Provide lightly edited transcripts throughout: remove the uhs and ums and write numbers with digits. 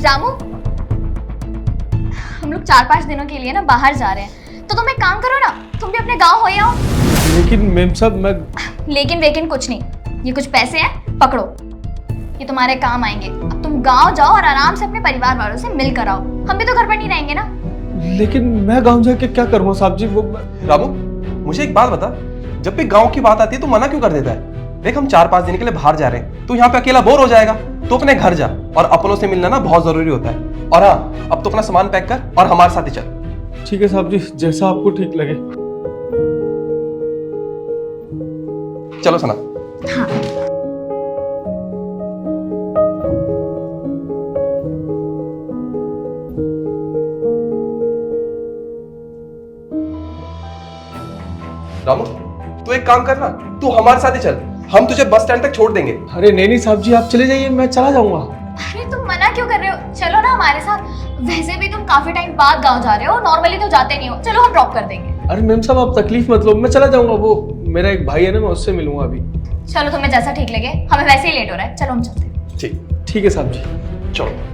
रामू, हम लोग 4-5 दिनों के लिए ना बाहर जा रहे हैं, तो तुम एक काम करो ना, तुम भी अपने गांव हो आओ। लेकिन मेम साहब मैं... लेकिन वेकिन कुछ नहीं, ये कुछ पैसे हैं, पकड़ो, ये तुम्हारे काम आएंगे। अब तुम गांव जाओ और आराम से अपने परिवार वालों से मिल कर आओ। हम भी तो घर पर नहीं रहेंगे ना। लेकिन मैं गांव जाके क्या करूँगा साहब जी? वो रामू, मुझे एक बात बता, जब भी गांव की बात आती है तो मना क्यों कर देता है? देख, हम 4-5 दिन के लिए बाहर जा रहे हैं, तू यहाँ पे अकेला बोर हो जाएगा, तो अपने घर जा, और अपनों से मिलना ना बहुत जरूरी होता है। और हाँ, अब तो अपना सामान पैक कर और हमारे साथ ही चल। ठीक है साहब जी, जैसा आपको ठीक लगे। चलो सना। हाँ। रामू, तू एक काम करना, तू हमारे साथ ही चल, हम तुझे बस स्टैंड तक छोड़ देंगे। अरे नहीं साहब जी, आप चले जाइए, मैं चला जाऊंगा। अरे तुम मना क्यों कर रहे हो? चलो ना हमारे साथ। वैसे भी तुम काफी टाइम बाद गांव जा रहे हो, नॉर्मली तो जाते नहीं हो। चलो हम ड्रॉप कर देंगे। अरे मैम साहब, आप तकलीफ मत लो, मैं चला जाऊंगा। वो मेरा एक भाई है ना, मैं उससे मिलूंगा अभी। चलो तुम्हें जैसा ठीक लगे, हमें वैसे ही लेट हो रहा है, चलो हम चलते हैं। ठीक है साहब जी, चलो।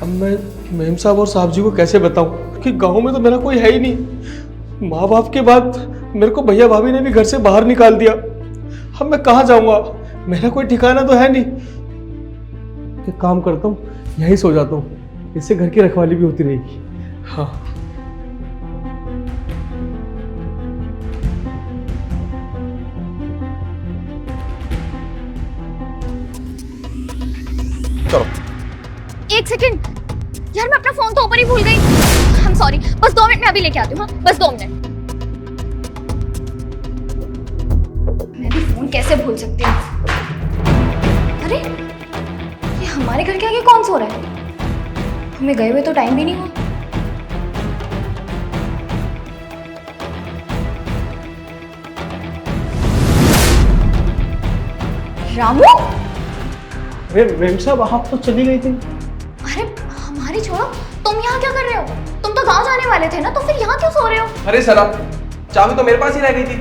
अब मैं मेम साहब और साहब जी को कैसे बताऊं कि गांव में तो मेरा कोई है ही नहीं। माँ बाप के बाद मेरे को भैया भाभी ने भी घर से बाहर निकाल दिया। अब मैं कहाँ जाऊंगा? मेरा कोई ठिकाना तो है नहीं। एक काम करता हूँ, यहीं सो जाता हूँ, इससे घर की रखवाली भी होती रहेगी। हाँ। चलो। एक सेकंड यार, मैं अपना फोन तो ऊपर ही भूल गई। आई एम सॉरी, बस 2 मिनट में अभी लेके आती हूँ। हाँ, बस 2 मिनट। मैं भी फोन कैसे भूल सकती हूँ? अरे ये हमारे घर के आगे कौन सो रहा है? हमें गए हुए तो टाइम भी नहीं हुआ। रामू, अरे मेम साहब, आप तो चली गई थी। अरे हमारी छोड़ो, तुम यहाँ क्या कर रहे हो? तुम तो गांव जाने वाले थे ना, तो फिर यहाँ क्यों सो रहे हो? अरे सना, चाबी तो मेरे पास ही रह गई थी।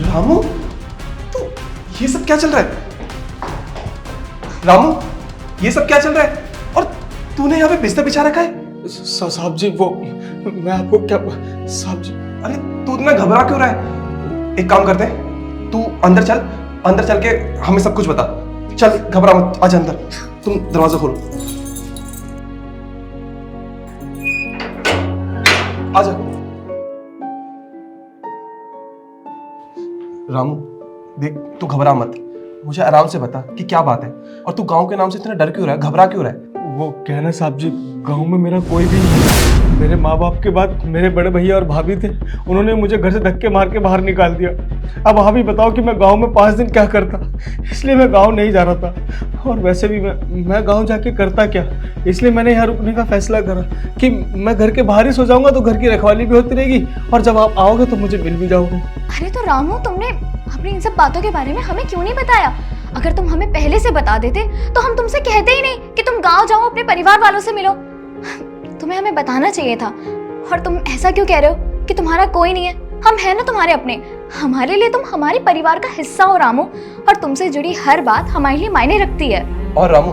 रामू, तू ये सब क्या चल रहा है? रामू, ये सब क्या चल रहा है? और तूने यहाँ पे बिस्तर बिछा रखा है? साहब जी, वो मैं आपको क्या... साहब जी, अरे तू इतना घबरा क्यों रहा है? एक काम करते हैं, तू अंदर चल के हमें सब कुछ बता। चल, घबरा मत, आजा अंदर। तुम दरवाजा खोलो, आजा। रामू देख, तू घबरा मत, मुझे आराम से बता कि क्या बात है, और तू गांव के नाम से इतना डर क्यों रहा है, घबरा क्यों रहा है? वो कहना साहब जी, गांव में मेरा कोई भी नहीं है। मेरे माँ बाप के बाद मेरे बड़े भैया और भाभी थे, उन्होंने मुझे घर से धक्के मार के बाहर निकाल दिया। अब आप ही बताओ कि मैं गांव में 5 दिन क्या करता, इसलिए मैं गांव नहीं जा रहा था। और वैसे भी मैं गांव जाके करता क्या, इसलिए मैंने यहाँ रुकने का फैसला करा कि मैं घर के बाहर ही सो जाऊंगा, तो घर की रखवाली भी होती रहेगी, और जब आप आओगे तो मुझे मिल भी जाओगे। अरे तो रामू, तुमने अपनी इन सब बातों के बारे में हमें क्यों नहीं बताया? अगर तुम हमें पहले से बता देते तो हम तुमसे कहते ही नहीं कि तुम गांव जाओ, अपने परिवार वालों से मिलो। तुम्हें हमें बताना चाहिए था। और तुम ऐसा क्यों कह रहे हो कि तुम्हारा कोई नहीं है? हम हैं ना तुम्हारे अपने। हमारे लिए तुम हमारे परिवार का हिस्सा हो रामू, और तुमसे जुड़ी हर बात हमारे लिए मायने रखती है। और रामू,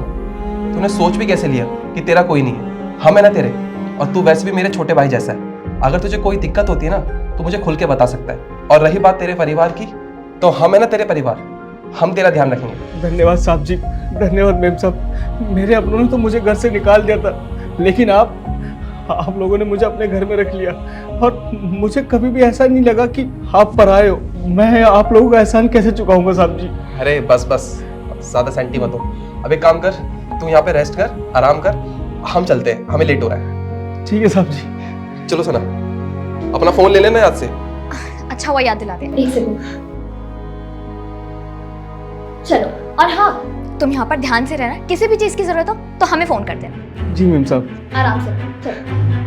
तूने सोच भी कैसे लिया कि तेरा कोई नहीं है? हम है ना तेरे, और तू वैसे भी मेरे छोटे भाई जैसा है। अगर तुझे कोई दिक्कत होती है ना, तो मुझे खुल के बता सकता है। और रही बात तेरे परिवार की, तो हम है ना तेरे परिवार, हम तेरा ध्यान रखेंगे। धन्यवाद साहब जी, धन्यवाद मेम साहब। मेरे अपनों ने तो मुझे घर से निकाल दिया था, लेकिन आप लोगों ने मुझे अपने घर में रख लिया, और मुझे कभी भी ऐसा नहीं लगा कि आप पराए हो। मैं आप लोगों का एहसान कैसे चुकाऊंगा साहब जी? अरे बस ज्यादा सेंटी मत हो। अब एक काम कर, तू यहाँ पे रेस्ट कर, आराम कर, हम चलते हैं, हमें लेट हो रहा है। ठीक है साहब जी। चलो सना, अपना फोन ले लेना याद से। अच्छा हुआ याद दिलाते हैं। 1 सेकंड। चलो, और हाँ, तुम यहाँ पर ध्यान से रहना, किसी भी चीज की जरूरत हो तो हमें फोन कर देना। जी मैम साहब। आराम से। चलो।